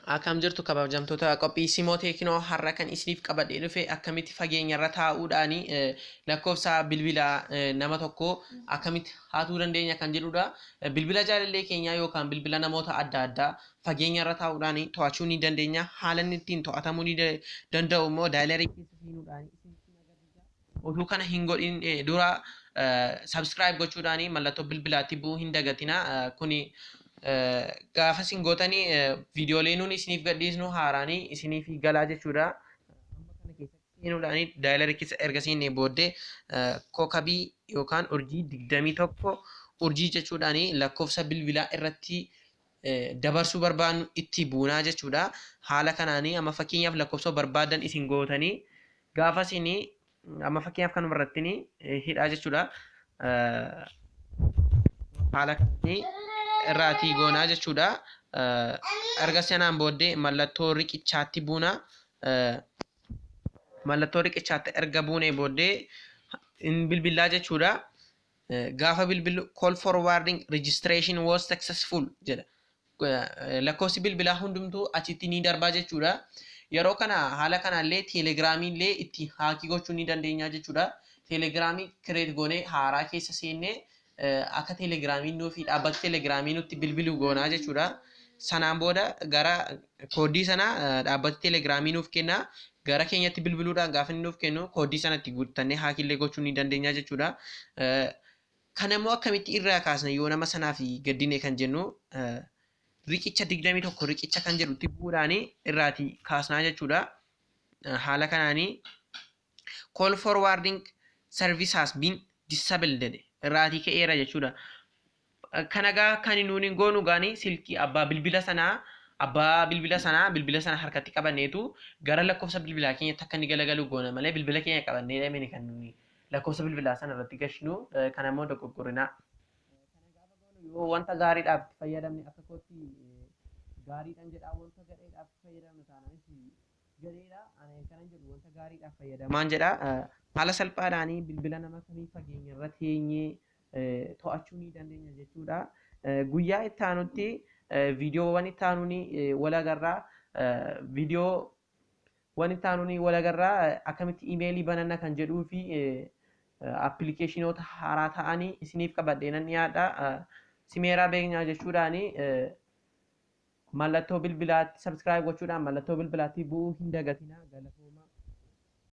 Akkam jirtu kabajamtoota qophii simoo teeknoo har'a kan isiniif qabadhee dhufe akkamitti fageenyarra taa'uudhaani lakkoofsa bilbilaa nama tokko akkamitti haatuu dandeenya kan jedhudha. Bilbila jaalallee keenyaa yookaan bilbila namoota adda addaa fageenyarra taa'uudhaani to'achuu ni dandeenya. Haala inni ittiin to'atamuu ni danda'u immoo daayilarii keessa seenuudhaani oduu kana hin godhin dura subscribe gochuudhaani mallattoo bilbilaatti bu'uu hin dagatina. Kuni gaafa isin gootanii viidiyoolee nuun isiniif gadhiisnu haaraanii isiniif galaa jechuudha. Amma kana keessatti seenuudhaani daayilarii keessa erga seennee booddee kookabii yookaan urjii 21 urjii jechuudhaani lakkoofsa bilbilaa irratti dabarsuu barbaannu itti buunaa jechuudha. Haala kanaanii amma fakkeenyaaf lakkoofsa barbaadan isin gootanii gaafa isinii amma fakkeenyaaf kanuma irratti hidhaa jechuudha. Haala kananii irraatii goonaa jechuudha. Erga sanaan booddee mallattoo riqichaatti buuna. Mallattoo riqichaatti erga buunee booddee bilbilaa jechuudha. Gaafa bilbilu call forwarding registration was successful jedha. Lakkoofsi bilbilaa hundumtuu achitti ni darbaa jechuudha. Yeroo kana haala kanallee teelegiraamii illee itti haakii gochuu ni dandeenya jechuudha. Teelegiraamii kireet goonee haaraa keessa seennee akka teelegiraamiin nuufi dhaabbata teelegiraamii nutti bilbiluu goonaa jechuudha. Sanaan booda gara kooddii sana dhaabbata teelegiraamii nuuf kenna. Gara keenyatti bilbiluudhaan gaafa inni nuuf kennu kooddii sanatti guuttannee haakiillee gochuu ni dandeenya jechuudha. Kana immoo akkamitti irraa kaasna yoo nama sanaaf gaddine kan jennu riqicha 21 riqicha kan jedhutti bu'uudhaani irraati kaasnaa jechuudha. Haala kanaanii call forwarding service has been disabled irraatii ka'eera jechuudha. Kanagaa kan nuuni goonu gaani silkii abbaa bilbila sanaa bilbila sana harkatti qabanneetu gara lakkoofsa bilbilaa keenyatti akka inni galagalu goona malee bilbila keenya qabannee deemne kan nuuni lakkoofsa bilbilaa sana irratti gashinu kana immoo dogoggorinaa. Yoo wanta gaariidhaaf itti fayyadamne akka kootti gaariidhaan jedhaa wanta gadheedhaaf fayyadamne taanaanis gadheedha. Ani kanan jedhu wanta gaariidhaaf fayyadamaan jedha. Haala salphaadhaanii bilbila nama kamii fageenya irra teenyee to'achuu ni dandeenya jechuudha. Guyyaa itti aanutti viidiyoowwan itti aanuuni walagarraa viidiyoowwan itti aanuuni walagarraa akkamitti iimeelii bananna kan jedhuu fi appilikeeshinoota haaraa ta'anii isiniif qabadheenan dhiyaadha. Simeeraa beeknyaa jechuudhaani mallattoo bilbilaatti subscribe gochuudhaan mallattoo bilbilaatti bu'uu hin dagatina.